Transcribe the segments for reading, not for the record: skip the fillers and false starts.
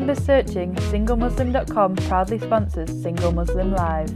members searching, SingleMuslim.com proudly sponsors Single Muslim Live.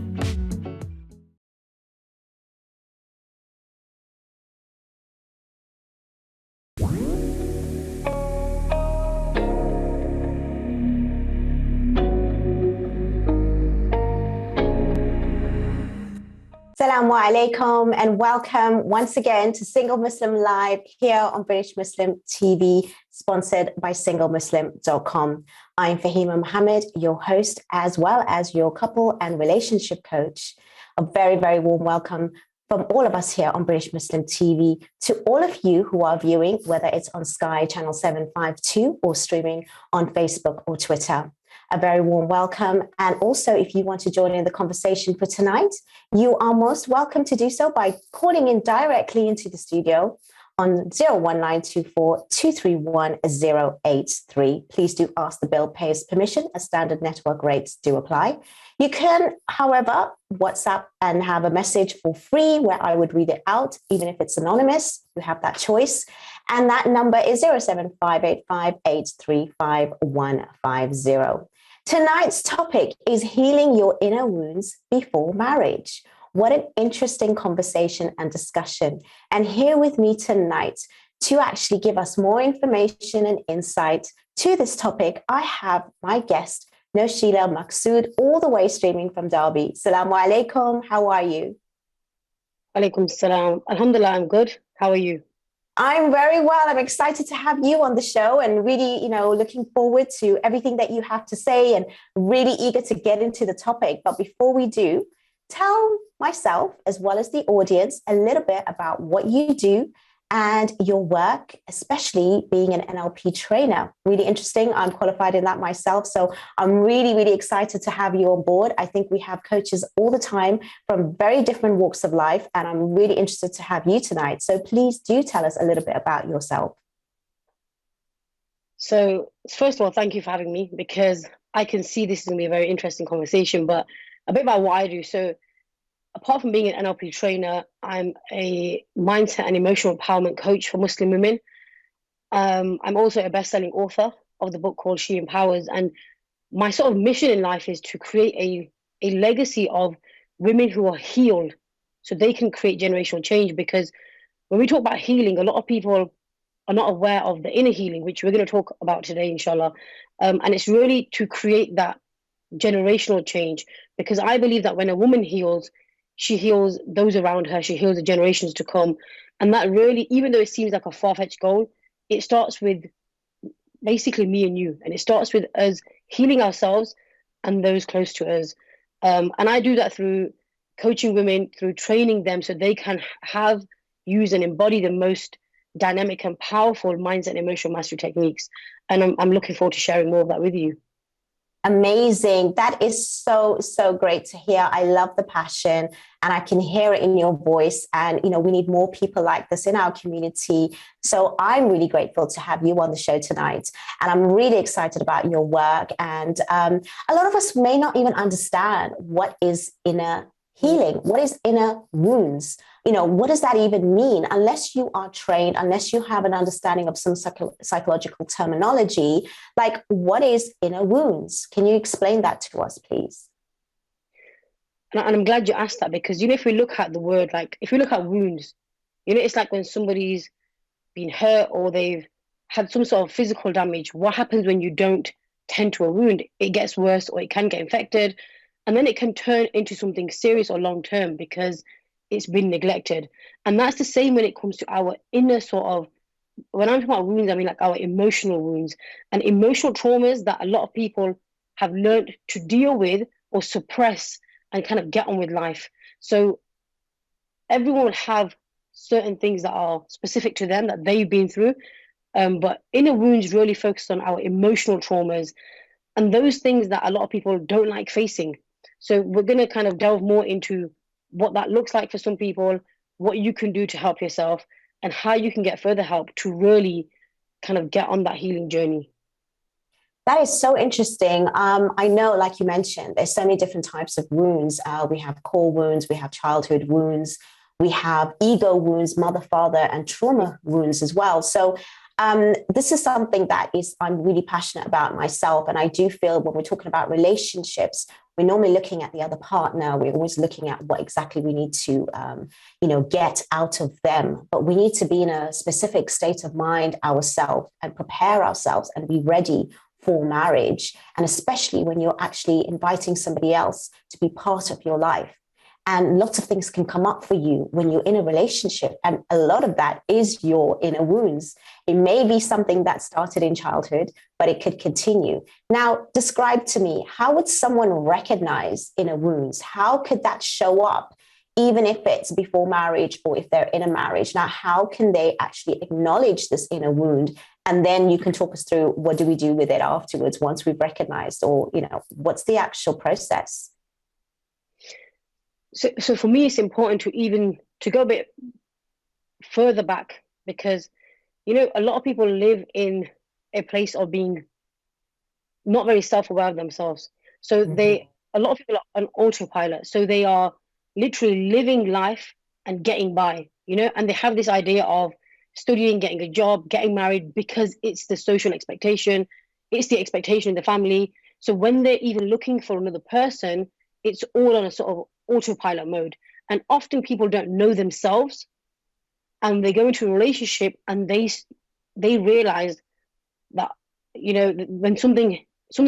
Assalamu alaikum and welcome once again to Single Muslim Live here on British Muslim TV, sponsored by SingleMuslim.com. I'm Fahima Mohammed, your host, as well as your couple and relationship coach. A very, very warm welcome from all of us here on British Muslim TV to all of you who are viewing, whether it's on Sky Channel 752 or streaming on Facebook or Twitter. A very warm welcome. And also, if you want to join in the conversation for tonight, you are most welcome to do so by calling in directly into the studio on 01924 231 083. Please do ask the bill payer's permission, as standard network rates do apply. You can, however, WhatsApp and have a message for free where I would read it out, even if it's anonymous. You have that choice. And that number is 07585835150. Tonight's topic is healing your inner wounds before marriage. What an interesting conversation and discussion. And here with me tonight to actually give us more information and insight to this topic, I have my guest, Nosheila Maqsood, all the way streaming from Derby. Assalamu alaikum. How are you? Alaikum salam. Alhamdulillah, I'm good. How are you? I'm very well. I'm excited to have you on the show and really, looking forward to everything that you have to say and really eager to get into the topic. But before we do, tell myself as well as the audience a little bit about what you do and your work, especially being an NLP trainer. Really interesting. I'm qualified in that myself. So I'm really, really excited to have you on board. I think we have coaches all the time from very different walks of life, and I'm really interested to have you tonight. So please do tell us a little bit about yourself. So first of all, thank you for having me, because I can see this is going to be a very interesting conversation, but a bit about what I do. So apart from being an NLP trainer, I'm a mindset and emotional empowerment coach for Muslim women. I'm also a best-selling author of the book called She Empowers. And my sort of mission in life is to create a legacy of women who are healed so they can create generational change. Because when we talk about healing, a lot of people are not aware of the inner healing, which we're going to talk about today, inshallah. And it's really to create that generational change, because I believe that when a woman heals, she heals those around her, she heals the generations to come. And that really, even though it seems like a far-fetched goal, it starts with basically me and you. And it starts with us healing ourselves and those close to us. And I do that through coaching women, through training them so they can use and embody the most dynamic and powerful mindset and emotional mastery techniques. And I'm looking forward to sharing more of that with you. Amazing. That is so, so great to hear. I love the passion and I can hear it in your voice. And, we need more people like this in our community. So I'm really grateful to have you on the show tonight. And I'm really excited about your work. And a lot of us may not even understand what is inner healing, what is inner wounds. What does that even mean? Unless you are trained, unless you have an understanding of some psychological terminology, like what is inner wounds? Can you explain that to us, please? And I'm glad you asked that, because, if we look at the word, if we look at wounds, it's like when somebody's been hurt or they've had some sort of physical damage. What happens when you don't tend to a wound? It gets worse, or it can get infected, and then it can turn into something serious or long-term because it's been neglected. And that's the same when it comes to our inner when I'm talking about wounds, I mean like our emotional wounds and emotional traumas that a lot of people have learned to deal with or suppress and kind of get on with life. So everyone will have certain things that are specific to them that they've been through. But inner wounds really focus on our emotional traumas and those things that a lot of people don't like facing. So we're going to kind of delve more into what that looks like for some people, what you can do to help yourself, and how you can get further help to really kind of get on that healing journey. That is so interesting. I know, like you mentioned, there's so many different types of wounds. We have core wounds, we have childhood wounds, we have ego wounds, mother, father, and trauma wounds as well. So This is something that I'm really passionate about myself. And I do feel when we're talking about relationships, we're normally looking at the other partner. We're always looking at what exactly we need to, get out of them. But we need to be in a specific state of mind ourselves and prepare ourselves and be ready for marriage. And especially when you're actually inviting somebody else to be part of your life. And lots of things can come up for you when you're in a relationship. And a lot of that is your inner wounds. It may be something that started in childhood, but it could continue. Now, describe to me, how would someone recognize inner wounds? How could that show up, even if it's before marriage or if they're in a marriage? Now, how can they actually acknowledge this inner wound? And then you can talk us through, what do we do with it afterwards once we've recognized, or, what's the actual process? So for me, it's important to go a bit further back, because, a lot of people live in a place of being not very self-aware of themselves. So a lot of people are on autopilot. So they are literally living life and getting by, and they have this idea of studying, getting a job, getting married, because it's the social expectation. It's the expectation in the family. So when they're even looking for another person, it's all on a sort of autopilot mode. And often people don't know themselves, and they go into a relationship and they realize that, when something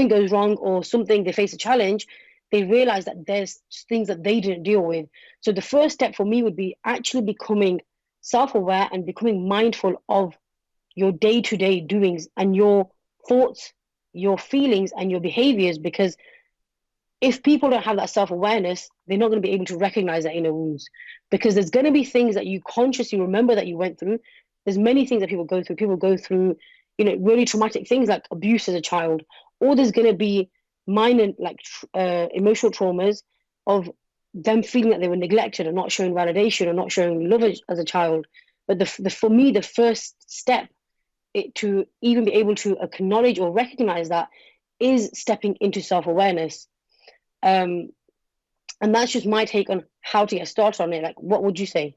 goes wrong or they face a challenge, they realize that there's things that they didn't deal with. So the first step for me would be actually becoming self-aware and becoming mindful of your day-to-day doings and your thoughts, your feelings, and your behaviors. Because if people don't have that self-awareness, they're not going to be able to recognize that inner wounds, because there's going to be things that you consciously remember that you went through. There's many things that people go through. People go through, really traumatic things like abuse as a child, or there's going to be minor, like emotional traumas of them feeling that they were neglected or not showing validation or not showing love as a child. But for me, the first step to even be able to acknowledge or recognize that is stepping into self-awareness. And that's just my take on how to get started on it. Like, what would you say?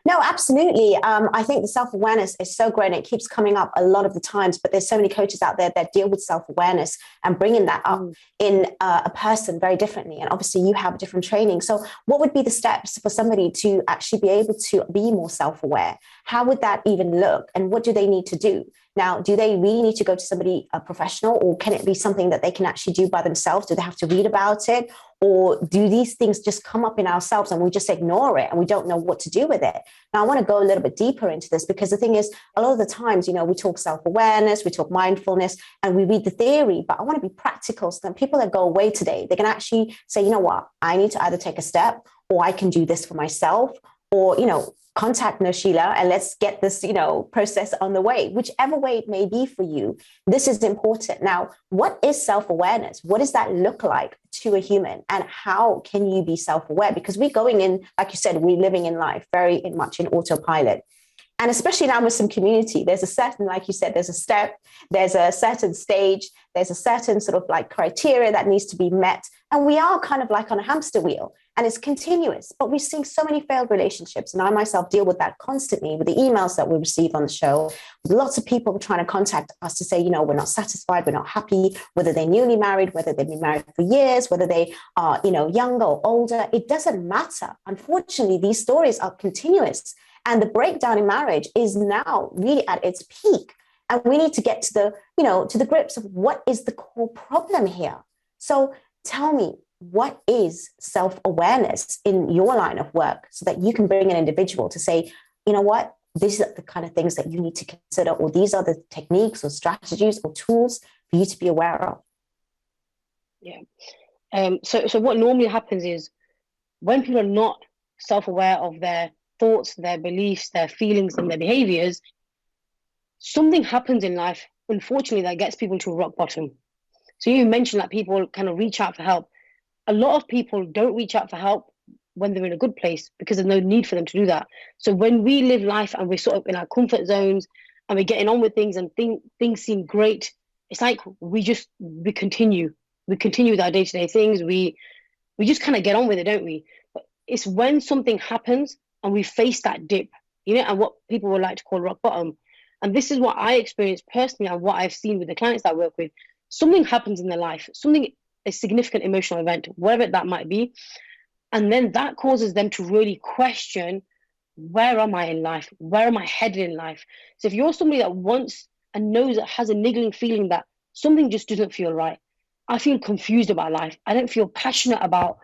No, absolutely. I think the self-awareness is so great, and it keeps coming up a lot of the times, but there's so many coaches out there that deal with self-awareness and bringing that up in a person very differently. And obviously you have different training. So what would be the steps for somebody to actually be able to be more self-aware? How would that even look? And what do they need to do? Now, do they really need to go to somebody, a professional, or can it be something that they can actually do by themselves? Do they have to read about it? Or do these things just come up in ourselves and we just ignore it and we don't know what to do with it? Now, I want to go a little bit deeper into this, because the thing is, a lot of the times, we talk self-awareness, we talk mindfulness, and we read the theory, but I want to be practical so that people that go away today, they can actually say, you know what, I need to either take a step, or I can do this for myself, or, contact Nosheila and let's get this, process on the way, whichever way it may be for you. This is important. Now, what is self-awareness? What does that look like to a human? And how can you be self-aware? Because we're going in, like you said, we're living in life very much in autopilot. And especially in our Muslim community, there's a certain, like you said, there's a step, there's a certain stage, there's a certain sort of like criteria that needs to be met. And we are kind of like on a hamster wheel, and it's continuous. But we're seeing so many failed relationships. And I myself deal with that constantly with the emails that we receive on the show. Lots of people trying to contact us to say, we're not satisfied, we're not happy, whether they're newly married, whether they've been married for years, whether they are, younger or older. It doesn't matter. Unfortunately, these stories are continuous. And the breakdown in marriage is now really at its peak. And we need to get to the grips of what is the core problem here. So tell me, what is self-awareness in your line of work, so that you can bring an individual to say, you know what, these are the kind of things that you need to consider, or these are the techniques or strategies or tools for you to be aware of? Yeah. So what normally happens is, when people are not self-aware of their thoughts, their beliefs, their feelings, and their behaviors, something happens in life, unfortunately, that gets people to rock bottom. So you mentioned that people kind of reach out for help. A lot of people don't reach out for help when they're in a good place, because there's no need for them to do that. So when we live life and we're sort of in our comfort zones and we're getting on with things and things seem great, it's like we continue with our day-to-day things. We just kind of get on with it, don't we? But it's when something happens and we face that dip, and what people would like to call rock bottom, And this is what I experienced personally and what I've seen with the clients that I work with. Something happens in their life, a significant emotional event, whatever that might be. And then that causes them to really question, where am I in life? Where am I headed in life? So if you're somebody that wants and knows that has a niggling feeling that something just doesn't feel right, I feel confused about life, I don't feel passionate about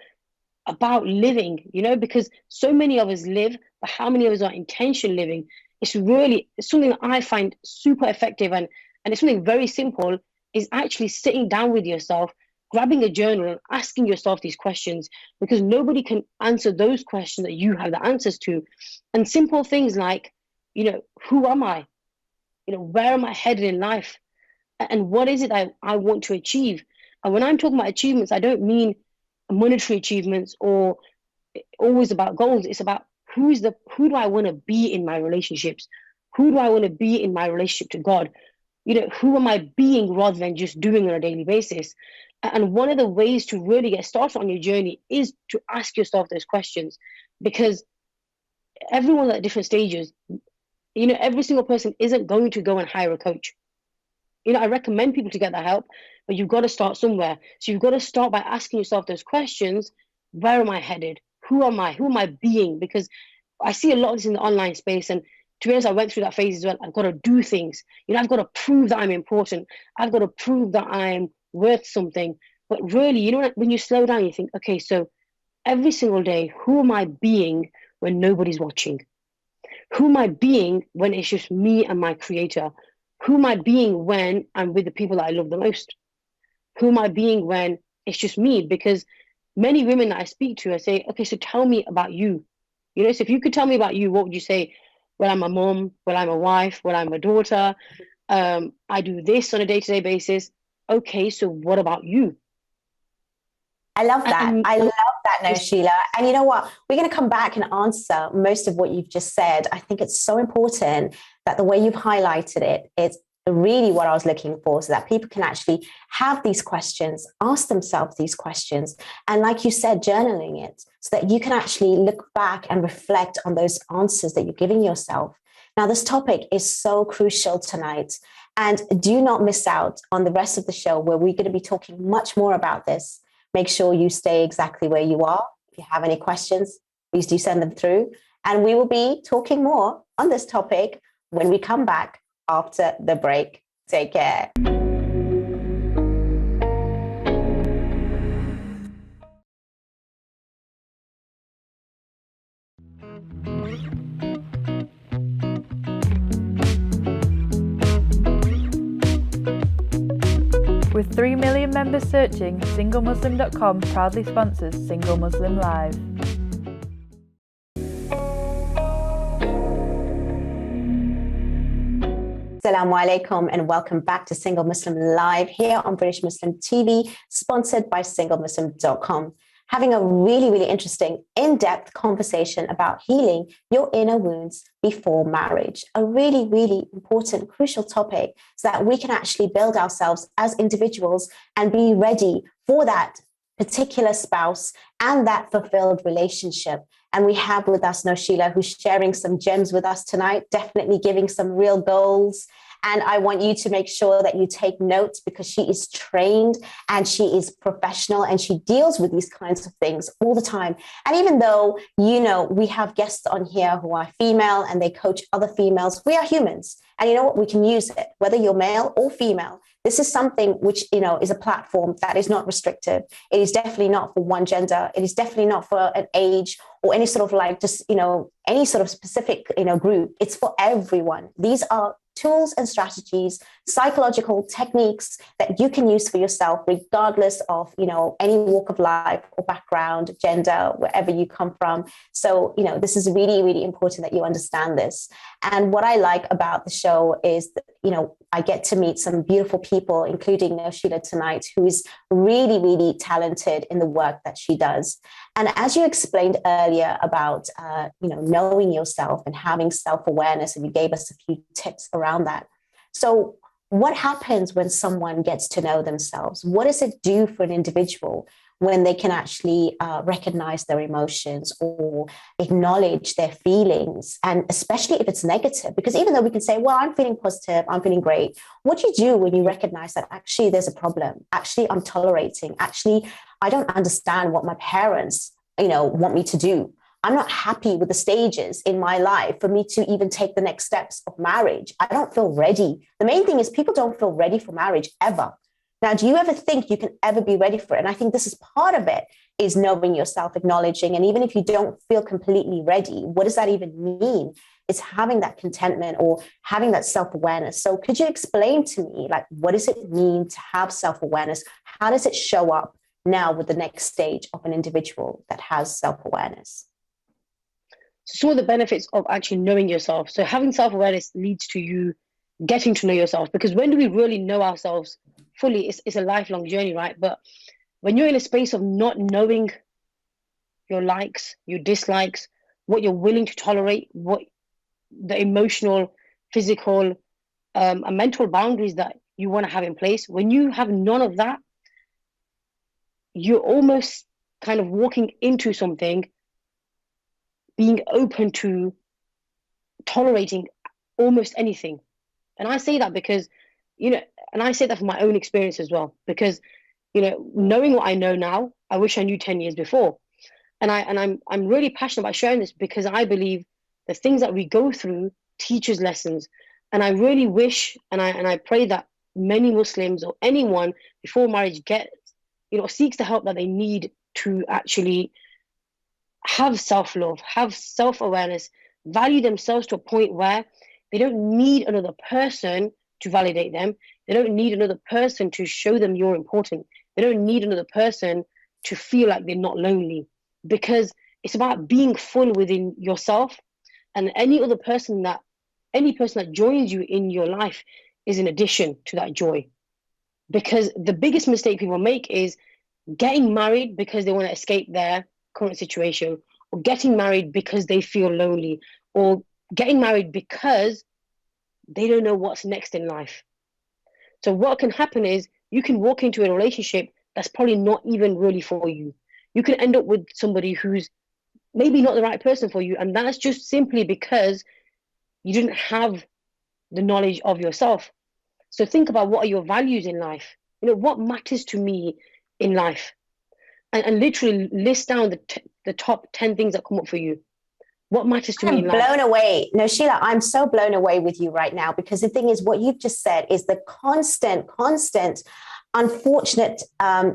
living, because so many of us live, but how many of us are intention living? It's something that I find super effective, and it's something very simple, is actually sitting down with yourself, grabbing a journal and asking yourself these questions, because nobody can answer those questions that you have the answers to. And simple things like, who am I? Where am I headed in life? And what is it I want to achieve? And when I'm talking about achievements, I don't mean monetary achievements or always about goals. It's about who do I want to be in my relationships? Who do I want to be in my relationship to God? Who am I being rather than just doing on a daily basis? And one of the ways to really get started on your journey is to ask yourself those questions, because everyone's at different stages. Every single person isn't going to go and hire a coach. I recommend people to get that help, but you've got to start somewhere. So you've got to start by asking yourself those questions. Where am I headed? Who am I? Who am I being? Because I see a lot of this in the online space. And to be honest, I went through that phase as well. I've got to do things. I've got to prove that I'm important. I've got to prove that I'm worth something. But really, when you slow down, you think, okay, so every single day, who am I being when nobody's watching? Who am I being when it's just me and my creator? Who am I being when I'm with the people that I love the most? Who am I being when it's just me? Because many women that I speak to, I say, okay, so tell me about you. So if you could tell me about you, what would you say? Well, I'm a mom. Well, I'm a wife. Well, I'm a daughter. I do this on a day-to-day basis. Okay, so what about you? I love that. I love that, Nosheila. And you know what? We're going to come back and answer most of what you've just said. I think it's so important that the way you've highlighted it, it's really what I was looking for, so that people can actually have these questions, ask themselves these questions. And like you said, journaling it so that you can actually look back and reflect on those answers that you're giving yourself. Now, this topic is so crucial tonight. And do not miss out on the rest of the show, where we're going to be talking much more about this. Make sure you stay exactly where you are. If you have any questions, please do send them through. And we will be talking more on this topic when we come back after the break. Take care. With 3 million members searching, SingleMuslim.com proudly sponsors Single Muslim Live. Assalamu alaikum and welcome back to Single Muslim Live here on British Muslim TV, sponsored by SingleMuslim.com. Having a really, really interesting, in-depth conversation about healing your inner wounds before marriage. A really, really important, crucial topic, so that we can actually build ourselves as individuals and be ready for that particular spouse and that fulfilled relationship. And we have with us Nosheila, who's sharing some gems with us tonight, definitely giving some real goals. And I want you to make sure that you take notes, because she is trained and she is professional and she deals with these kinds of things all the time. And even though, we have guests on here who are female and they coach other females, we are humans. And you know what? We can use it, whether you're male or female. This is something which, is a platform that is not restrictive. It is definitely not for one gender. It is definitely not for an age or any sort of any sort of specific, group. It's for everyone. These are tools and strategies, psychological techniques that you can use for yourself, regardless of, any walk of life or background, gender, wherever you come from. So, this is really, really important that you understand this. And what I like about the show is that, I get to meet some beautiful people, including Nosheila tonight, who is really, really talented in the work that she does. And as you explained earlier about, knowing yourself and having self-awareness, and you gave us a few tips around that. So what happens when someone gets to know themselves? What does it do for an individual when they can actually recognize their emotions or acknowledge their feelings, and especially if it's negative, because even though we can say, well, I'm feeling positive, I'm feeling great, what do you do when you recognize that actually there's a problem? Actually, I'm tolerating. Actually, I don't understand what my parents, want me to do. I'm not happy with the stages in my life for me to even take the next steps of marriage. I don't feel ready. The main thing is people don't feel ready for marriage ever. Now, do you ever think you can ever be ready for it? And I think this is part of it, is knowing yourself, acknowledging. And even if you don't feel completely ready, what does that even mean? It's having that contentment or having that self-awareness. So could you explain to me, like, what does it mean to have self-awareness? How does it show up now with the next stage of an individual that has self-awareness? So some of the benefits of actually knowing yourself. So having self-awareness leads to you getting to know yourself, because when do we really know ourselves fully? It's a lifelong journey, right? But when you're in a space of not knowing your likes, your dislikes, what you're willing to tolerate, what the emotional, physical, and mental boundaries that you want to have in place, when you have none of that, you're almost kind of walking into something being open to tolerating almost anything. And I say that because, and I say that from my own experience as well, because, knowing what I know now, I wish I knew 10 years before. And I'm really passionate about sharing this, because I believe the things that we go through teach us lessons. And I really wish, and I pray that many Muslims or anyone before marriage seeks the help that they need to actually have self-love, have self-awareness, value themselves to a point where they don't need another person to validate them. They don't need another person to show them you're important. They don't need another person to feel like they're not lonely, because it's about being full within yourself, and any person that joins you in your life is an addition to that joy. Because the biggest mistake people make is getting married because they want to escape their current situation, or getting married because they feel lonely, or getting married because they don't know what's next in life. So what can happen is you can walk into a relationship that's probably not even really for you. You can end up with somebody who's maybe not the right person for you, and that's just simply because you didn't have the knowledge of yourself. So think about, what are your values in life? What matters to me in life? And literally list down the top 10 things that come up for you. What matters to me in life? I'm blown away. No, Sheila, I'm so blown away with you right now, because the thing is, what you've just said is the constant, unfortunate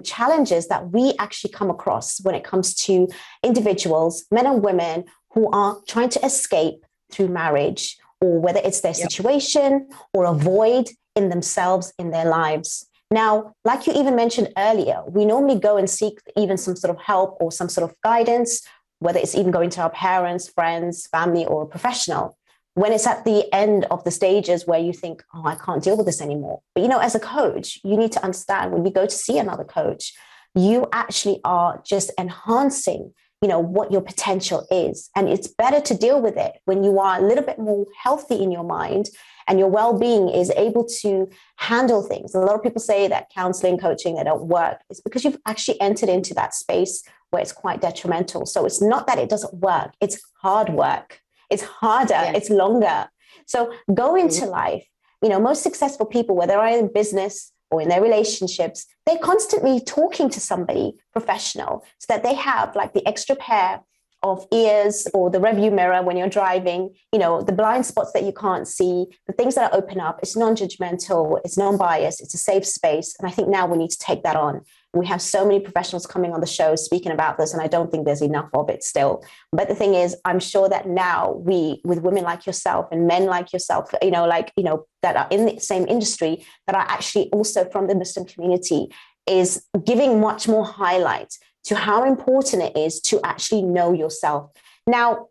challenges that we actually come across when it comes to individuals, men and women, who are trying to escape through marriage, or whether it's their situation or a void in themselves, in their lives. Now, like you even mentioned earlier, we normally go and seek even some sort of help or some sort of guidance, whether it's even going to our parents, friends, family, or a professional, when it's at the end of the stages where you think, oh, I can't deal with this anymore. But, as a coach, you need to understand, when you go to see another coach, you actually are just enhancing, what your potential is. And it's better to deal with it when you are a little bit more healthy in your mind, and your well-being is able to handle things. A lot of people say that counseling, coaching, they don't work. It's because you've actually entered into that space where it's quite detrimental. So it's not that it doesn't work. It's hard work. It's harder. It's longer. So go into life. Most successful people, whether they're in business or in their relationships, they're constantly talking to somebody professional, so that they have like the extra pair of ears, or the rearview mirror when you're driving, the blind spots that you can't see, the things that are open up. It's non-judgmental, it's non-biased, it's a safe space. And I think now we need to take that on. We have so many professionals coming on the show speaking about this, and I don't think there's enough of it still. But the thing is, I'm sure that now we, with women like yourself and men like yourself, that are in the same industry, that are actually also from the Muslim community, is giving much more highlight to how important it is to actually know yourself. Now,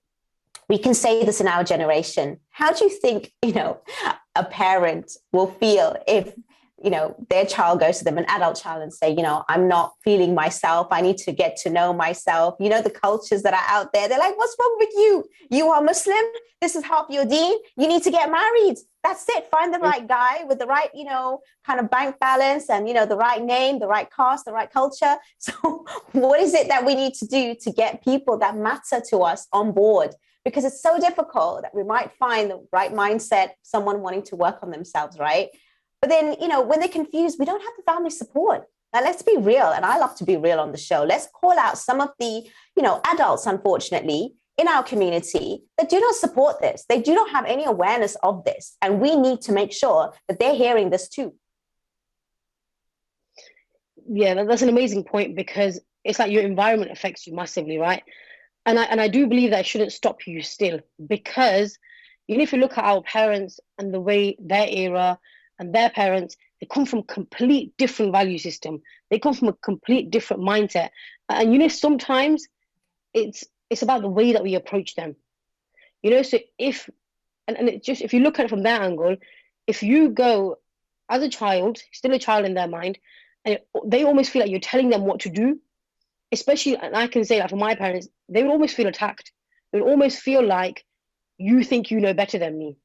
we can say this in our generation. How do you think, a parent will feel if, their child goes to them, an adult child, and say, I'm not feeling myself. I need to get to know myself. The cultures that are out there, they're like, what's wrong with you? You are Muslim. This is half your deen. You need to get married. That's it. Find the right guy with the right, kind of bank balance and, the right name, the right caste, the right culture. So what is it that we need to do to get people that matter to us on board? Because it's so difficult that we might find the right mindset, someone wanting to work on themselves, right? But then, when they're confused, we don't have the family support. Now, let's be real. And I love to be real on the show. Let's call out some of the, adults, unfortunately, in our community that do not support this. They do not have any awareness of this. And we need to make sure that they're hearing this too. Yeah, that's an amazing point, because it's like your environment affects you massively, right? And I do believe that it shouldn't stop you still, because if you look at our parents and the way their era and their parents, they come from complete different value system. They come from a complete different mindset. And sometimes it's about the way that we approach them. So if you look at it from their angle, if you go as a child, still a child in their mind, and they almost feel like you're telling them what to do, especially, and I can say that for my parents, they would almost feel attacked. They would almost feel like you think you know better than me.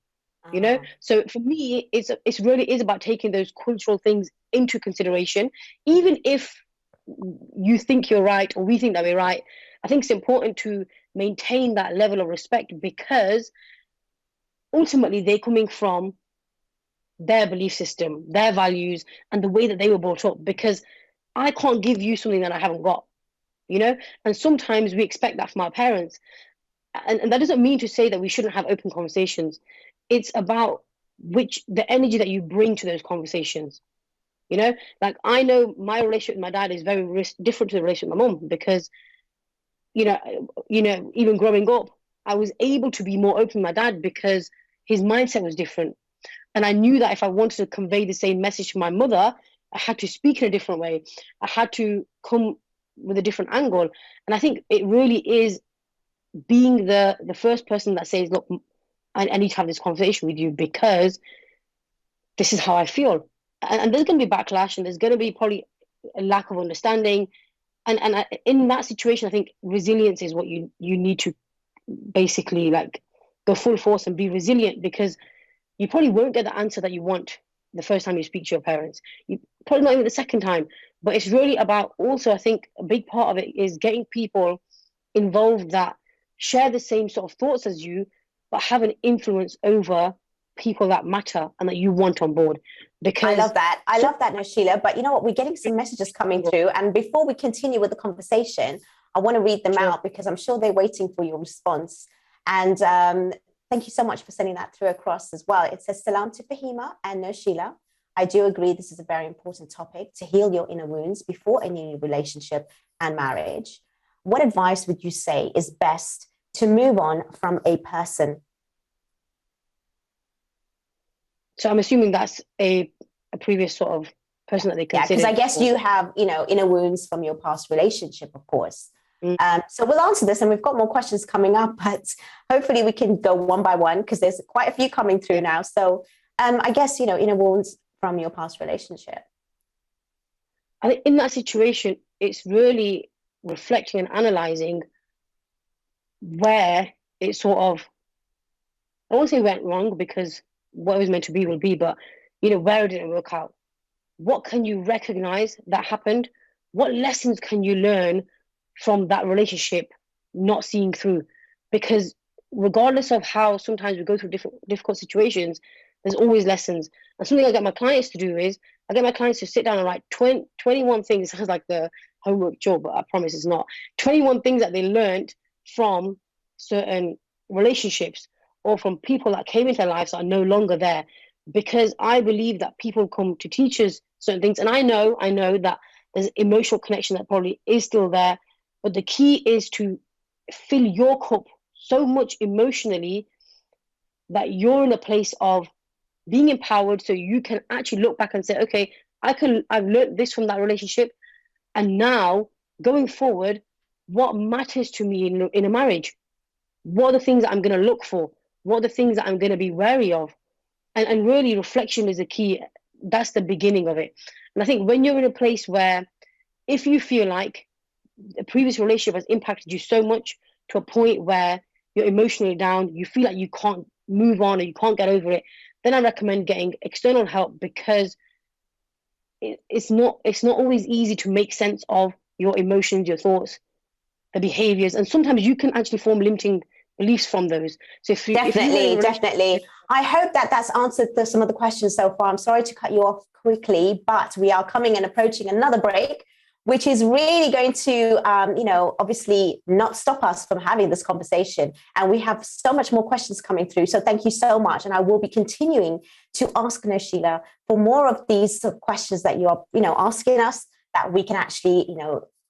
So for me, it's really is about taking those cultural things into consideration. Even if you think you're right or we think that we're right, I think it's important to maintain that level of respect, because ultimately they're coming from their belief system, their values, and the way that they were brought up. Because I can't give you something that I haven't got, and sometimes we expect that from our parents. And that doesn't mean to say that we shouldn't have open conversations. It's about the energy that you bring to those conversations. Like, I know my relationship with my dad is very different to the relationship with my mum, because, even growing up, I was able to be more open with my dad because his mindset was different. And I knew that if I wanted to convey the same message to my mother, I had to speak in a different way. I had to come with a different angle. And I think it really is being the first person that says, look, I need to have this conversation with you because this is how I feel. And there's going to be backlash, and there's going to be probably a lack of understanding. And in that situation, I think resilience is what you need to basically like go full force and be resilient, because you probably won't get the answer that you want the first time you speak to your parents. You probably not even the second time. But it's really about also, I think a big part of it is getting people involved that share the same sort of thoughts as you, but have an influence over people that matter and that you want on board. Because I love that, Nosheila. But you know what? We're getting some messages coming through. And before we continue with the conversation, I want to read them out, because I'm sure they're waiting for your response. And thank you so much for sending that through across as well. It says, Salam to Fahima and Nosheila. I do agree this is a very important topic to heal your inner wounds before any relationship and marriage. What advice would you say is best to move on from a person? So I'm assuming that's a previous sort of person that they consider. Yeah, because I guess you have, inner wounds from your past relationship, of course. So we'll answer this, and we've got more questions coming up, but hopefully we can go one by one, because there's quite a few coming through now. So I guess, inner wounds from your past relationship. I think in that situation, it's really reflecting and analysing where it sort of, I won't say went wrong, because what it was meant to be will be, but, where it didn't work out. What can you recognise that happened? What lessons can you learn from that relationship not seeing through? Because regardless of how sometimes we go through difficult situations, there's always lessons. And something I get my clients to do is, I get my clients to sit down and write 21 things. It sounds like the homework job, but I promise it's not. 21 things that they learned from certain relationships or from people that came into their lives that are no longer there. Because I believe that people come to teach us certain things. And I know that there's emotional connection that probably is still there. But the key is to fill your cup so much emotionally that you're in a place of being empowered, so you can actually look back and say, okay, I've learned this from that relationship. And now going forward, what matters to me in a marriage? What are the things that I'm going to look for? What are the things that I'm going to be wary of? And really, reflection is the key. That's the beginning of it. And I think when you're in a place where, if you feel like a previous relationship has impacted you so much to a point where you're emotionally down, you feel like you can't move on or you can't get over it, then I recommend getting external help, because it's not always easy to make sense of your emotions, your thoughts, the behaviors, and sometimes you can actually form limiting beliefs from those. So if you Definitely. I hope that that's answered some of the questions so far. I'm sorry to cut you off quickly, but we are coming and approaching another break, which is really going to, obviously not stop us from having this conversation. And we have so much more questions coming through. So thank you so much. And I will be continuing to ask Nosheila for more of these sort of questions that you are, asking us, that we can actually,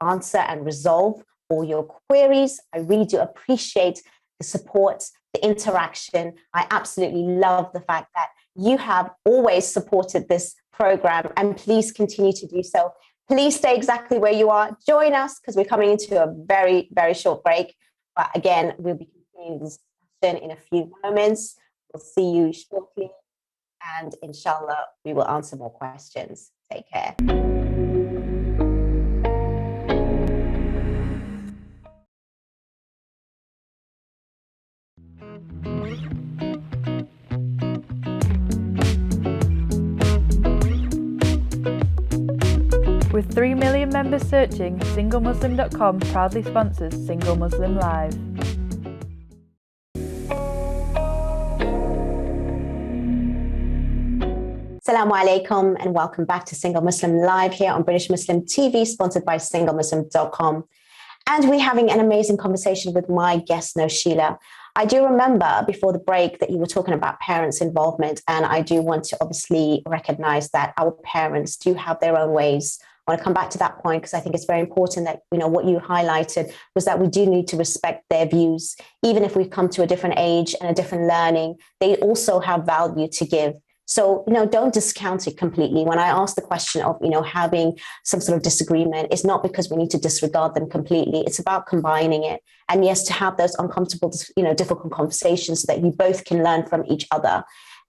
answer and resolve all your queries. I really do appreciate the support, the interaction. I absolutely love the fact that you have always supported this program, and please continue to do so. Please stay exactly where you are. Join us, because we're coming into a very, very short break. But again, we'll be continuing this discussion in a few moments. We'll see you shortly. And inshallah, we will answer more questions. Take care. With 3 million members searching, SingleMuslim.com proudly sponsors Single Muslim Live. Assalamu alaikum and welcome back to Single Muslim Live here on British Muslim TV, sponsored by SingleMuslim.com. And we're having an amazing conversation with my guest, Nosheila. I do remember before the break that you were talking about parents' involvement, and I do want to obviously recognize that our parents do have their own ways. I want to come back to that point, because I think it's very important that, what you highlighted was that we do need to respect their views. Even if we've come to a different age and a different learning, they also have value to give. So, don't discount it completely. When I ask the question of, having some sort of disagreement, it's not because we need to disregard them completely. It's about combining it. And yes, to have those uncomfortable, difficult conversations so that you both can learn from each other.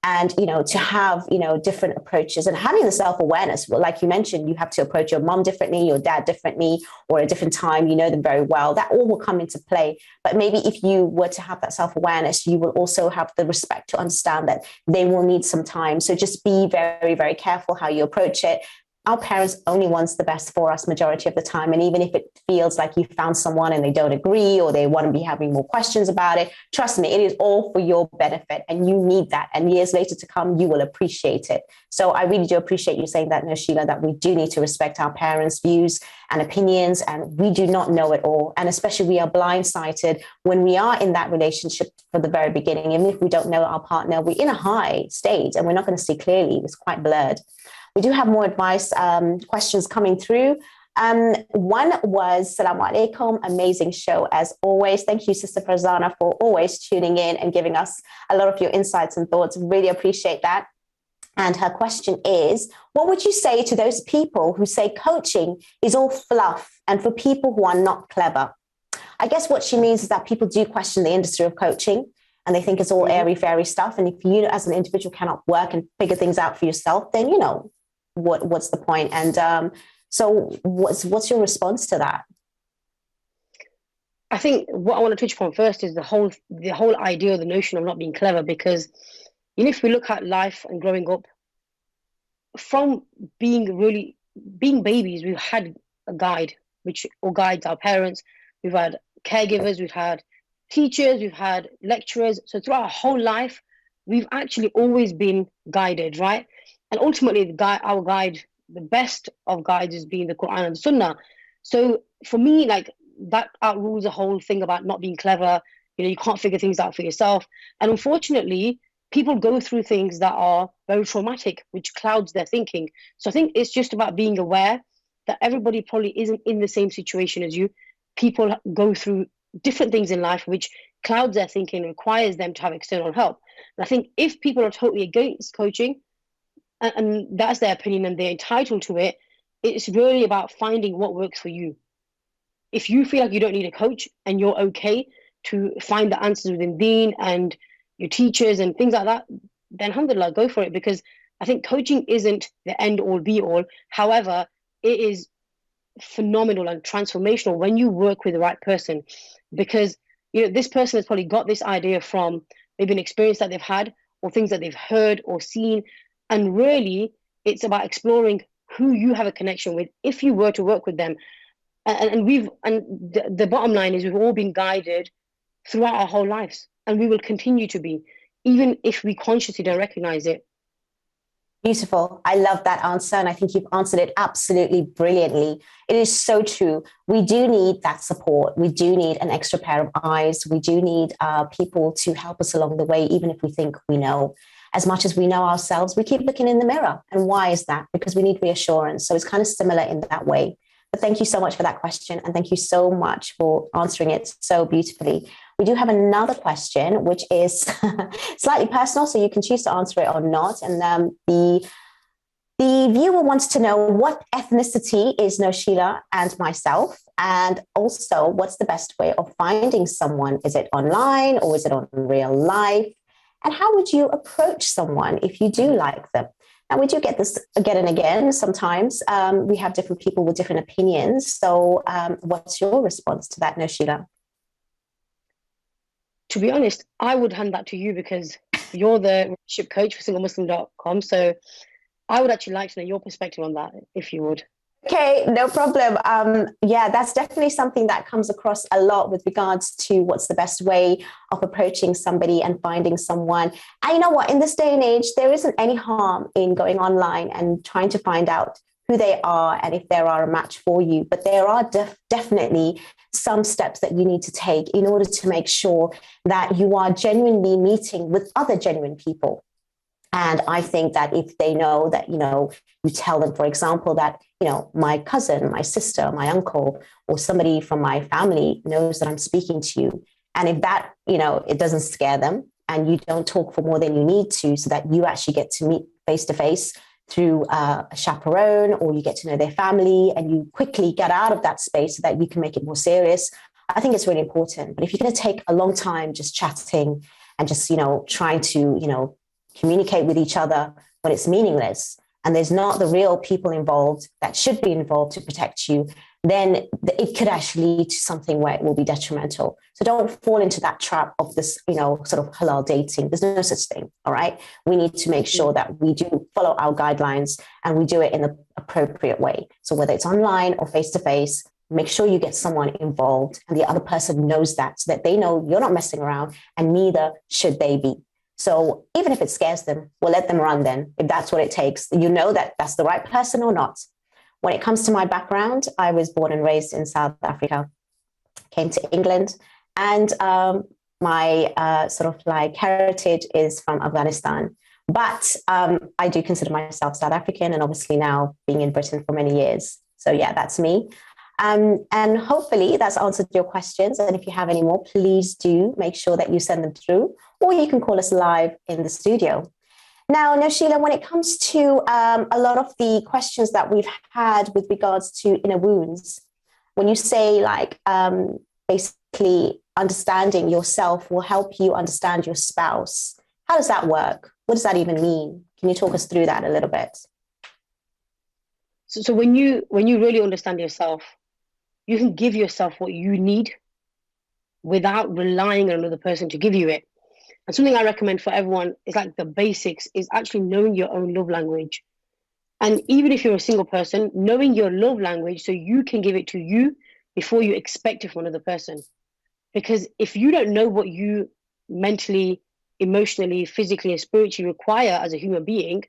And, to have, different approaches and having the self-awareness. Well, like you mentioned, you have to approach your mom differently, your dad differently, or a different time, you know them very well. That all will come into play. But maybe if you were to have that self-awareness, you will also have the respect to understand that they will need some time. So just be very, very careful how you approach it. Our parents only wants the best for us majority of the time. And even if it feels like you found someone and they don't agree, or they want to be having more questions about it, trust me, it is all for your benefit, and you need that. And years later to come, you will appreciate it. So I really do appreciate you saying that, Nosheila, that we do need to respect our parents' views and opinions, and we do not know it all. And especially we are blindsided when we are in that relationship from the very beginning. Even if we don't know our partner, we're in a high state and we're not going to see clearly. It's quite blurred. We do have more advice questions coming through. One was, Salaam alaikum, amazing show as always. Thank you, Sister Farzana, for always tuning in and giving us a lot of your insights and thoughts. Really appreciate that. And her question is, what would you say to those people who say coaching is all fluff and for people who are not clever? I guess what she means is that people do question the industry of coaching, and they think it's all airy-fairy stuff. And if you as an individual cannot work and figure things out for yourself, then, what's the point? And so what's your response to that? I think what I want to touch upon first is the whole idea, the notion of not being clever, because if we look at life and growing up, from being babies, we've had a guide, which all guides our parents. We've had caregivers, we've had teachers, we've had lecturers. So throughout our whole life, we've actually always been guided, right? And ultimately, our guide, the best of guides, is being the Quran and the Sunnah. So for me, that outrules the whole thing about not being clever. You can't figure things out for yourself. And unfortunately, people go through things that are very traumatic, which clouds their thinking. So I think it's just about being aware that everybody probably isn't in the same situation as you. People go through different things in life, which clouds their thinking, requires them to have external help. And I think if people are totally against coaching, and that's their opinion and they're entitled to it, it's really about finding what works for you. If you feel like you don't need a coach and you're okay to find the answers within Deen and your teachers and things like that, then alhamdulillah, go for it. Because I think coaching isn't the end all be all. However, it is phenomenal and transformational when you work with the right person, because this person has probably got this idea from maybe an experience that they've had, or things that they've heard or seen. And really, it's about exploring who you have a connection with if you were to work with them. And the bottom line is we've all been guided throughout our whole lives, and we will continue to be, even if we consciously don't recognize it. Beautiful. I love that answer. And I think you've answered it absolutely brilliantly. It is so true. We do need that support. We do need an extra pair of eyes. We do need people to help us along the way, even if we think we know. As much as we know ourselves, we keep looking in the mirror. And why is that? Because we need reassurance. So it's kind of similar in that way. But thank you so much for that question. And thank you so much for answering it so beautifully. We do have another question, which is slightly personal, so you can choose to answer it or not. And the viewer wants to know, what ethnicity is Nosheila and myself? And also, what's the best way of finding someone? Is it online or is it on real life? And how would you approach someone if you do like them? Now, we do get this again and again. Sometimes we have different people with different opinions. So what's your response to that, Nosheila? To be honest, I would hand that to you because you're the relationship coach for SingleMuslim.com. So I would actually like to know your perspective on that, if you would. Okay, no problem. Yeah, that's definitely something that comes across a lot with regards to what's the best way of approaching somebody and finding someone. And you know what? In this day and age, there isn't any harm in going online and trying to find out who they are and if there are a match for you. But there are definitely some steps that you need to take in order to make sure that you are genuinely meeting with other genuine people. And I think that if they know that, you tell them, for example, that, my cousin, my sister, my uncle, or somebody from my family knows that I'm speaking to you. And if that, it doesn't scare them and you don't talk for more than you need to, so that you actually get to meet face to face through a chaperone, or you get to know their family and you quickly get out of that space so that you can make it more serious. I think it's really important. But if you're going to take a long time just chatting and just, trying to, communicate with each other when it's meaningless and there's not the real people involved that should be involved to protect you, then it could actually lead to something where it will be detrimental. So don't fall into that trap of this, sort of halal dating. There's no such thing. All right. We need to make sure that we do follow our guidelines and we do it in the appropriate way. So whether it's online or face to face, make sure you get someone involved and the other person knows that, so that they know you're not messing around and neither should they be. So even if it scares them, we'll let them run then, if that's what it takes. You know that that's the right person or not. When it comes to my background, I was born and raised in South Africa, came to England, and my sort of like heritage is from Afghanistan. But I do consider myself South African, and obviously now being in Britain for many years. So yeah, that's me. And hopefully that's answered your questions. And if you have any more, please do make sure that you send them through, or you can call us live in the studio. Now, Nosheila, when it comes to a lot of the questions that we've had with regards to inner wounds, when you say like basically understanding yourself will help you understand your spouse, how does that work? What does that even mean? Can you talk us through that a little bit? So when you really understand yourself, you can give yourself what you need without relying on another person to give you it. And something I recommend for everyone is like the basics is actually knowing your own love language. And even if you're a single person, knowing your love language so you can give it to you before you expect it from another person. Because if you don't know what you mentally, emotionally, physically, and spiritually require as a human being,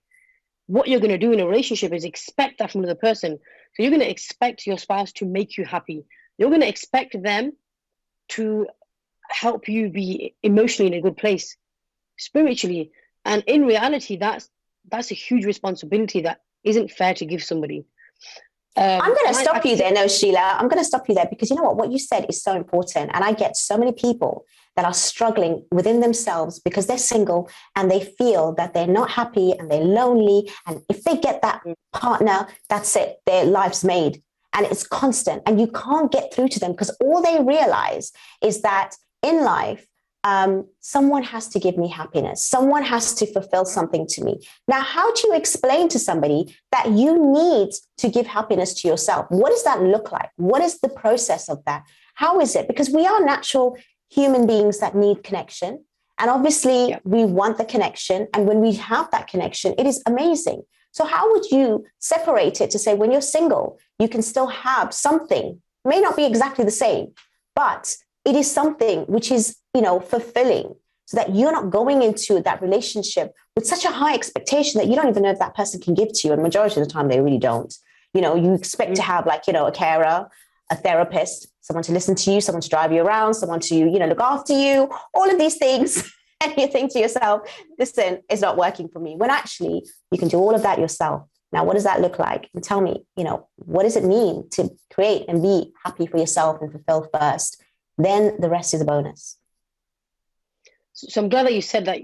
what you're going to do in a relationship is expect that from another person. So you're going to expect your spouse to make you happy. You're going to expect them to help you be emotionally in a good place, spiritually. And in reality, that's a huge responsibility that isn't fair to give somebody. I'm going to stop you there, Nosheila. I'm going to stop you there because you know what you said is so important. And I get so many people that are struggling within themselves because they're single and they feel that they're not happy and they're lonely. And if they get that partner, that's it. Their life's made. And it's constant. And you can't get through to them because all they realize is that in life, someone has to give me happiness. Someone has to fulfill something to me. Now, how do you explain to somebody that you need to give happiness to yourself? What does that look like? What is the process of that? How is it? Because we are natural human beings that need connection. And obviously, we want the connection. And when we have that connection, it is amazing. So how would you separate it to say when you're single, you can still have something, may not be exactly the same, but it is something which is, fulfilling, so that you're not going into that relationship with such a high expectation that you don't even know if that person can give to you. And majority of the time, they really don't. You expect to have a carer, a therapist, someone to listen to you, someone to drive you around, someone to, look after you, all of these things. And you think to yourself, listen, it's not working for me. When actually you can do all of that yourself. Now, what does that look like? And tell me, what does it mean to create and be happy for yourself and fulfill first? Then the rest is a bonus. So I'm glad that you said that.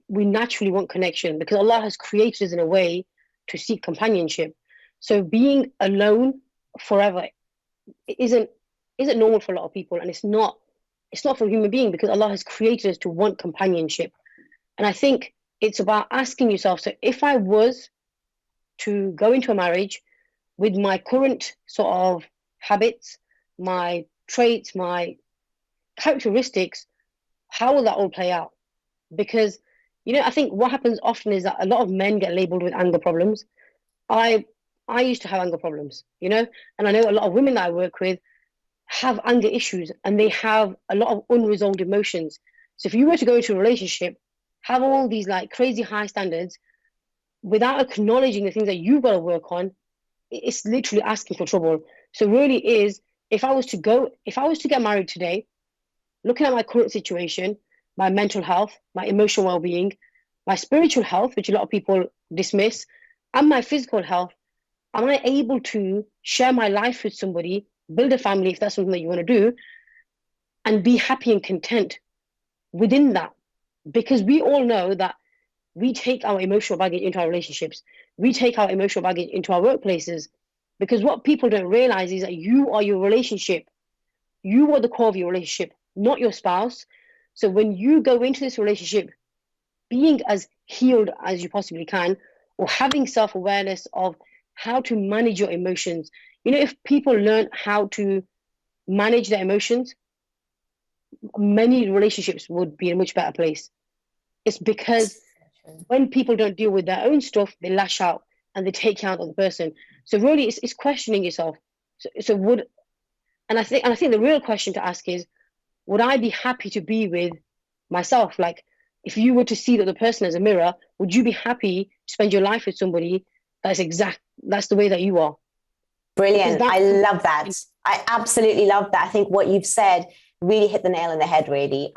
We naturally want connection because Allah has created us in a way to seek companionship. So being alone forever isn't normal for a lot of people, and it's not for a human being, because Allah has created us to want companionship. And I think it's about asking yourself, so if I was to go into a marriage with my current sort of habits, my traits, my characteristics, how will that all play out? Because, I think what happens often is that a lot of men get labeled with anger problems. I used to have anger problems, and I know a lot of women that I work with have anger issues, and they have a lot of unresolved emotions. So if you were to go into a relationship, have all these crazy high standards without acknowledging the things that you've got to work on, it's literally asking for trouble. So really is, if I was to get married today, looking at my current situation, my mental health, my emotional well-being, my spiritual health, which a lot of people dismiss, and my physical health, am I able to share my life with somebody, build a family if that's something that you want to do, and be happy and content within that? Because we all know that we take our emotional baggage into our relationships. We take our emotional baggage into our workplaces. Because what people don't realize is that you are your relationship. You are the core of your relationship, not your spouse. So when you go into this relationship being as healed as you possibly can, or having self-awareness of how to manage your emotions, if people learn how to manage their emotions, many relationships would be in a much better place. It's because when people don't deal with their own stuff, they lash out and they take out of the person. So really, it's questioning yourself. I think the real question to ask is, would I be happy to be with myself? If you were to see that the person as a mirror, would you be happy to spend your life with somebody that's the way that you are? Brilliant. I love that. I absolutely love that. I think what you've said really hit the nail on the head, really.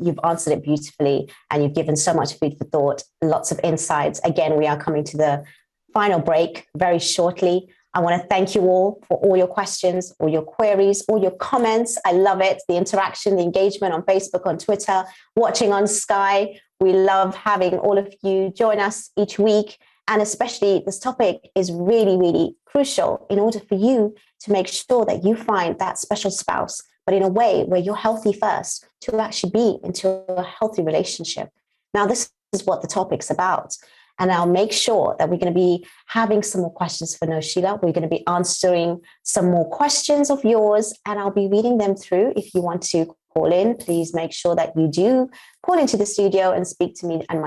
You've answered it beautifully, and you've given so much food for thought, lots of insights. Again, we are coming to the final break very shortly. I want to thank you all for all your questions, all your queries, all your comments. I love it. The interaction, the engagement on Facebook, on Twitter, watching on Sky. We love having all of you join us each week. And especially this topic is really, really crucial in order for you to make sure that you find that special spouse, but in a way where you're healthy first, to actually be into a healthy relationship. Now, this is what the topic's about. And I'll make sure that we're going to be having some more questions for Nosheila. We're going to be answering some more questions of yours, and I'll be reading them through. If you want to call in, please make sure that you do call into the studio and speak to me and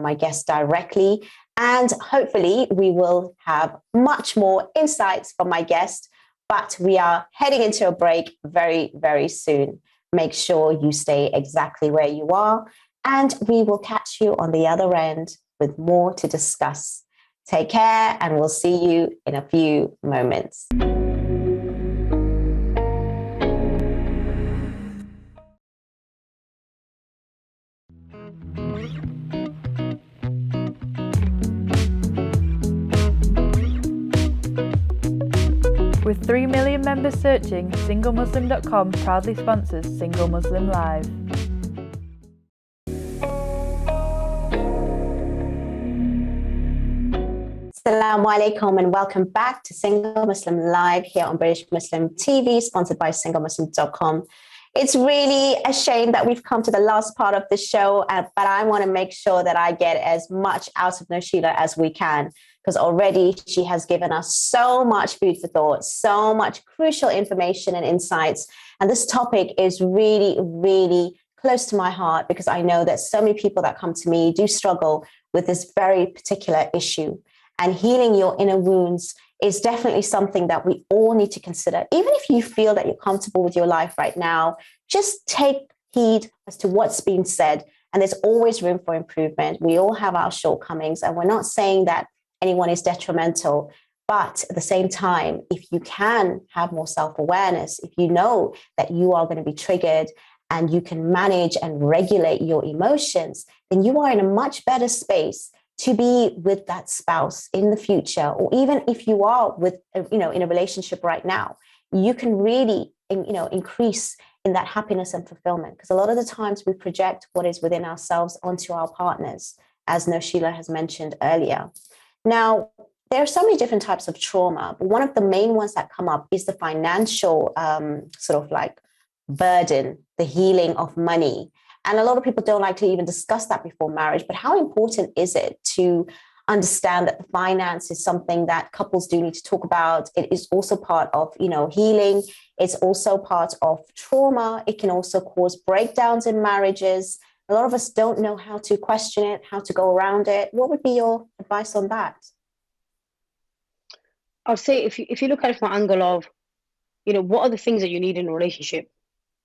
my guest directly. And hopefully we will have much more insights from my guest, but we are heading into a break very, very soon. Make sure you stay exactly where you are, and we will catch you on the other end with more to discuss. Take care, and we'll see you in a few moments. With 3 million members searching, SingleMuslim.com proudly sponsors Single Muslim Live. Assalamu alaikum and welcome back to Single Muslim Live here on British Muslim TV, sponsored by SingleMuslim.com. It's really a shame that we've come to the last part of the show, but I want to make sure that I get as much out of Nosheila as we can, because already she has given us so much food for thought, so much crucial information and insights. And this topic is really, really close to my heart because I know that so many people that come to me do struggle with this very particular issue. And healing your inner wounds is definitely something that we all need to consider. Even if you feel that you're comfortable with your life right now, just take heed as to what's being said. And there's always room for improvement. We all have our shortcomings, and we're not saying that anyone is detrimental. But at the same time, if you can have more self-awareness, if you know that you are going to be triggered and you can manage and regulate your emotions, then you are in a much better space to be with that spouse in the future. Or even if you are with, in a relationship right now, you can really, increase in that happiness and fulfillment. Because a lot of the times we project what is within ourselves onto our partners, as Nosheila has mentioned earlier. Now, there are so many different types of trauma, but one of the main ones that come up is the financial burden, the healing of money. And a lot of people don't like to even discuss that before marriage, but how important is it to understand that the finance is something that couples do need to talk about? It is also part of, healing. It's also part of trauma. It can also cause breakdowns in marriages. A lot of us don't know how to question it, how to go around it. What would be your advice on that? I'll say if you look at it from an angle of, what are the things that you need in a relationship?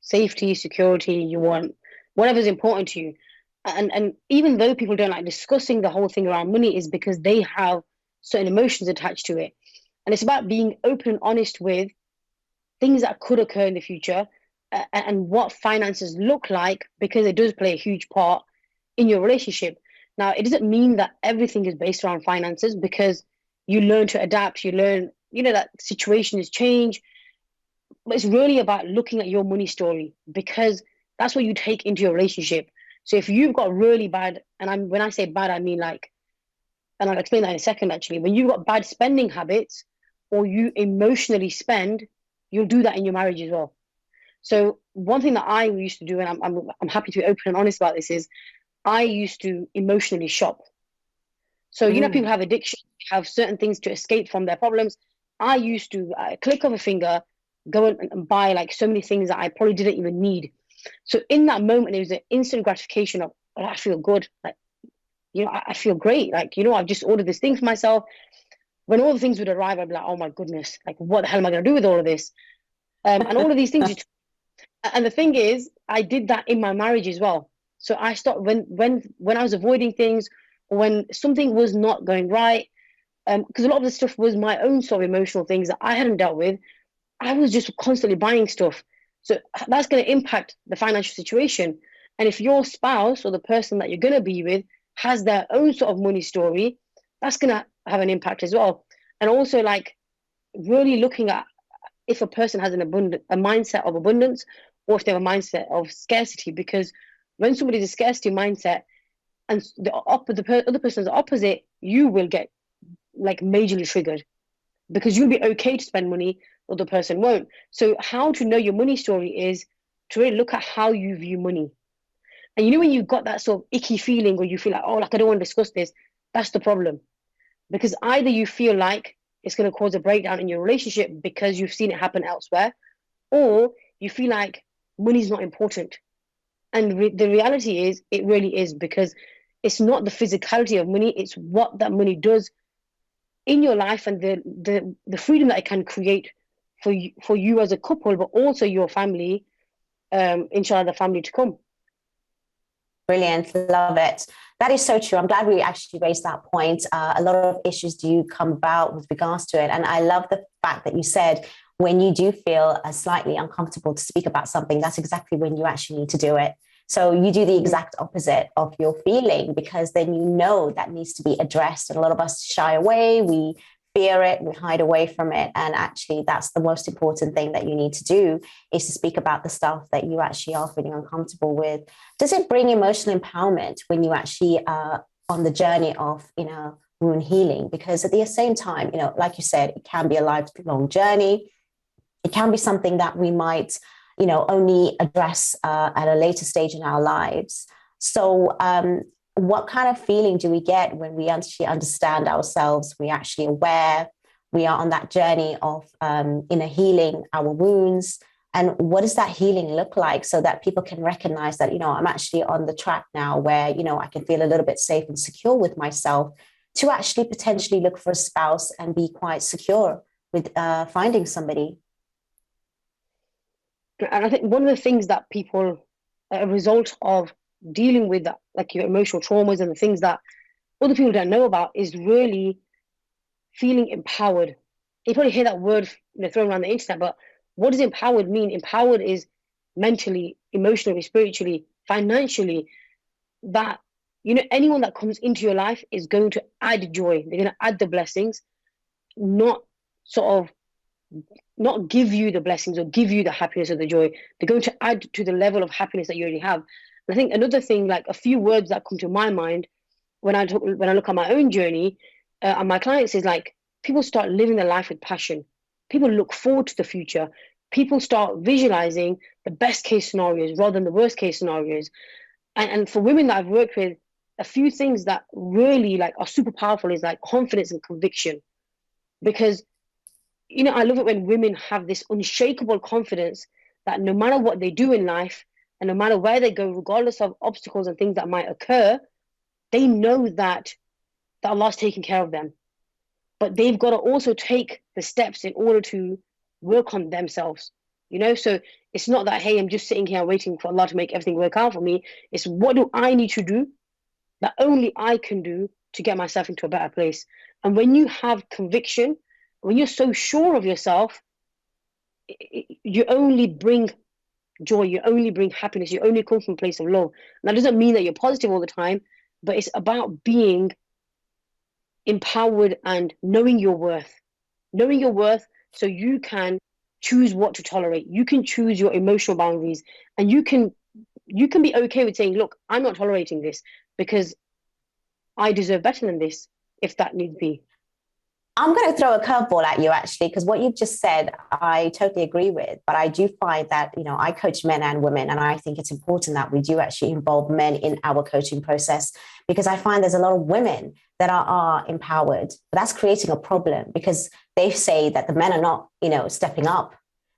Safety, security, you want whatever's important to you. And even though people don't like discussing the whole thing around money, is because they have certain emotions attached to it. And it's about being open and honest with things that could occur in the future and what finances look like, because it does play a huge part in your relationship. Now, it doesn't mean that everything is based around finances, because you learn to adapt, you learn, that situations change. But it's really about looking at your money story, because that's what you take into your relationship. So if you've got really bad, and when I say bad, I mean and I'll explain that in a second actually, when you've got bad spending habits or you emotionally spend, you'll do that in your marriage as well. So one thing that I used to do, and I'm happy to be open and honest about this, is I used to emotionally shop. So, people have addiction, have certain things to escape from their problems. I used to click of a finger, go and buy like so many things that I probably didn't even need. So in that moment, it was an instant gratification of, oh, I feel good. Like, I feel great. Like, I've just ordered this thing for myself. When all the things would arrive, I'd be like, oh my goodness, like, what the hell am I going to do with all of this? And all of these things. And the thing is, I did that in my marriage as well. So I stopped when I was avoiding things, or when something was not going right, because a lot of the stuff was my own sort of emotional things that I hadn't dealt with. I was just constantly buying stuff. So that's going to impact the financial situation. And if your spouse or the person that you're going to be with has their own sort of money story, that's going to have an impact as well. And also, like, really looking at if a person has a mindset of abundance, or if they have a mindset of scarcity. Because when somebody's a scarcity mindset and the other person's opposite, you will get like majorly triggered, because you'll be okay to spend money, other person won't. So how to know your money story is to really look at how you view money. And when you've got that sort of icky feeling, or you feel like, oh, like I don't want to discuss this, that's the problem. Because either you feel like it's going to cause a breakdown in your relationship because you've seen it happen elsewhere, or you feel like money's not important. And the reality is, it really is, because it's not the physicality of money, it's what that money does in your life, and the freedom that it can create for you as a couple, but also your family, inshallah, the family to come. Brilliant. Love it. That is so true. I'm glad we actually raised that point. A lot of issues do come about with regards to it. And I love the fact that you said when you do feel slightly uncomfortable to speak about something, that's exactly when you actually need to do it. So you do the exact opposite of your feeling, because then that needs to be addressed. And a lot of us shy away, we fear it, we hide away from it. And actually, that's the most important thing that you need to do, is to speak about the stuff that you actually are feeling uncomfortable with. Does it bring emotional empowerment when you actually are on the journey of, wound healing? Because at the same time, like you said, it can be a lifelong journey. It can be something that we might only address at a later stage in our lives. So what kind of feeling do we get when we actually understand ourselves? We're actually aware we are on that journey of healing our wounds. And what does that healing look like so that people can recognize that, I'm actually on the track now where, I can feel a little bit safe and secure with myself to actually potentially look for a spouse and be quite secure with finding somebody. And I think one of the things that people, a result of dealing with that, like your emotional traumas and the things that other people don't know about, is really feeling empowered. You probably hear that word, thrown around the internet, but what does empowered mean? Empowered is mentally, emotionally, spiritually, financially, that, anyone that comes into your life is going to add joy. They're going to add the blessings, not give you the blessings or give you the happiness or the joy. They're going to add to the level of happiness that you already have. And I think another thing, like a few words that come to my mind when I look at my own journey and my clients, is like, people start living their life with passion. People look forward to the future. People start visualizing the best case scenarios rather than the worst case scenarios. And for women that I've worked with, a few things that really like are super powerful is like confidence and conviction. Because, I love it when women have this unshakable confidence that no matter what they do in life and no matter where they go, regardless of obstacles and things that might occur, they know that Allah's taking care of them. But they've got to also take the steps in order to work on themselves, So it's not that, hey, I'm just sitting here waiting for Allah to make everything work out for me. It's what do I need to do that only I can do to get myself into a better place. And when you have conviction, when you're so sure of yourself, you only bring joy, you only bring happiness, you only come from a place of love. And that doesn't mean that you're positive all the time, but it's about being empowered and knowing your worth so you can choose what to tolerate. You can choose your emotional boundaries, and you can be okay with saying, look, I'm not tolerating this because I deserve better than this, if that needs be. I'm going to throw a curveball at you, actually, because what you've just said, I totally agree with. But I do find that, I coach men and women, and I think it's important that we do actually involve men in our coaching process, because I find there's a lot of women that are empowered. But that's creating a problem because they say that the men are not, stepping up.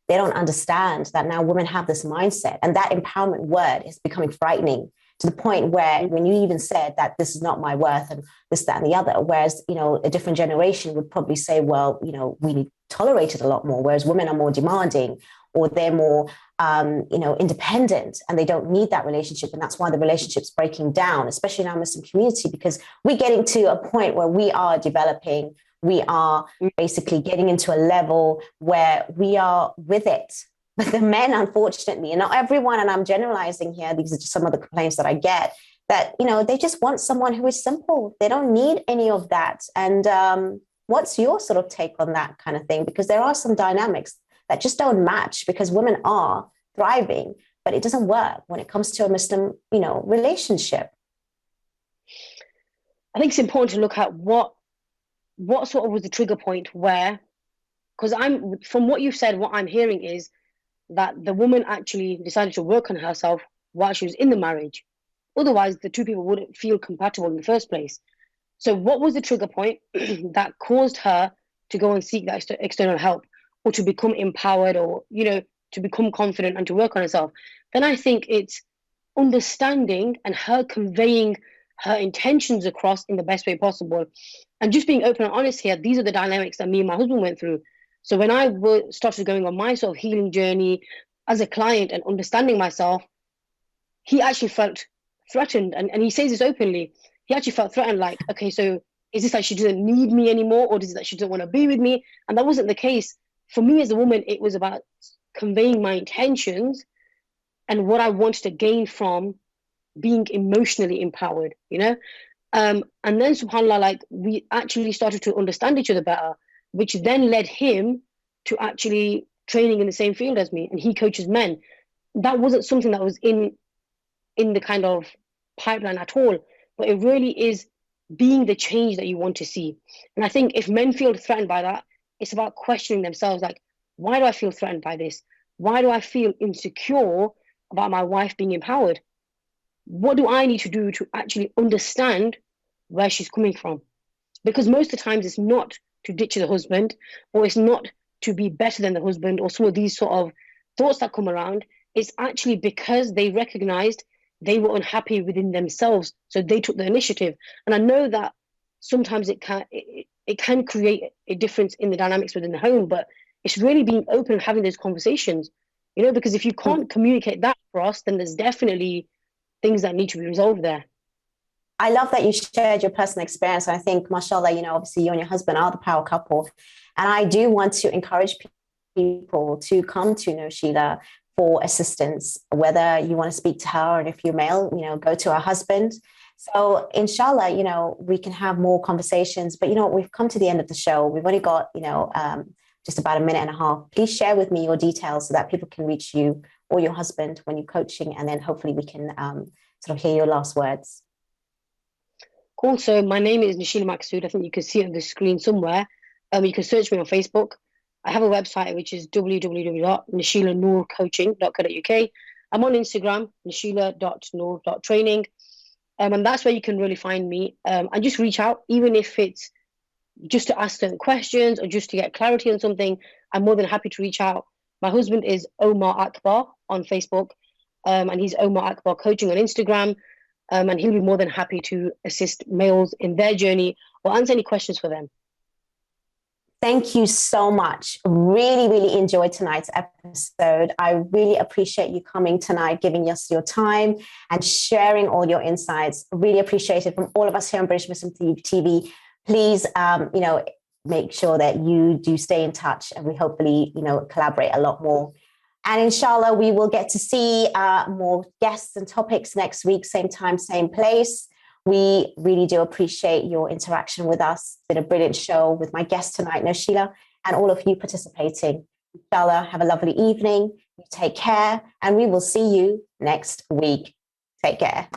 They don't understand that now women have this mindset, and that empowerment word is becoming frightening, to the point where when you even said that this is not my worth and this, that, and the other, whereas, a different generation would probably say, well, we need to tolerate it a lot more, whereas women are more demanding, or they're more, independent, and they don't need that relationship. And that's why the relationship's breaking down, especially in our Muslim community, because we're getting to a point where we are developing, we are basically getting into a level where we are with it. But the men, unfortunately, and not everyone, and I'm generalizing here, these are just some of the complaints that I get, that, they just want someone who is simple. They don't need any of that. And what's your sort of take on that kind of thing? Because there are some dynamics that just don't match, because women are thriving, but it doesn't work when it comes to a Muslim, relationship. I think it's important to look at what sort of was the trigger point where, because from what you've said, what I'm hearing is that the woman actually decided to work on herself while she was in the marriage. Otherwise, the two people wouldn't feel compatible in the first place. So what was the trigger point that caused her to go and seek that external help, or to become empowered, or, to become confident and to work on herself? Then I think it's understanding and her conveying her intentions across in the best way possible. And just being open and honest here, these are the dynamics that me and my husband went through. So when I started going on my sort of healing journey as a client and understanding myself, he actually felt threatened. And he says this openly. He actually felt threatened, like, okay, so is this that she doesn't need me anymore? Or is it that she doesn't want to be with me? And that wasn't the case. For me as a woman, it was about conveying my intentions and what I wanted to gain from being emotionally empowered, And then subhanAllah, like, we actually started to understand each other better, which then led him to actually training in the same field as me, and he coaches men. That wasn't something that was in the kind of pipeline at all, but it really is being the change that you want to see. And I think if men feel threatened by that, it's about questioning themselves, like, why do I feel threatened by this? Why do I feel insecure about my wife being empowered? What do I need to do to actually understand where she's coming from? Because most of the times it's not to ditch the husband, or it's not to be better than the husband, or some of these sort of thoughts that come around, it's actually because they recognized they were unhappy within themselves, so they took the initiative. And I know that sometimes it can create a difference in the dynamics within the home, but it's really being open and having those conversations, because if you can't communicate that across, then there's definitely things that need to be resolved there. I love that you shared your personal experience. I think, mashallah, obviously you and your husband are the power couple. And I do want to encourage people to come to Nosheila for assistance, whether you want to speak to her, and if you're male, go to her husband. So inshallah, we can have more conversations. But we've come to the end of the show. We've only got, just about a minute and a half. Please share with me your details so that people can reach you or your husband when you're coaching, and then hopefully we can sort of hear your last words. Cool. So my name is Nosheila Maqsood. I think you can see it on the screen somewhere. You can search me on Facebook. I have a website, which is www.nosheilanurcoaching.co.uk. I'm on Instagram, nosheila.noor.training. And that's where you can really find me. And just reach out, even if it's just to ask certain questions or just to get clarity on something. I'm more than happy to reach out. My husband is Omar Akbar on Facebook, and he's Omar Akbar Coaching on Instagram. And he'll be more than happy to assist males in their journey or answer any questions for them. Thank you so much. Really, really enjoyed tonight's episode. I really appreciate you coming tonight, giving us your time and sharing all your insights. Really appreciate it from all of us here on British Muslim TV. Please, make sure that you do stay in touch, and we hopefully, collaborate a lot more. And inshallah, we will get to see more guests and topics next week, same time, same place. We really do appreciate your interaction with us. It's been a brilliant show with my guest tonight, Nosheila, and all of you participating. Inshallah, have a lovely evening. You take care, and we will see you next week. Take care.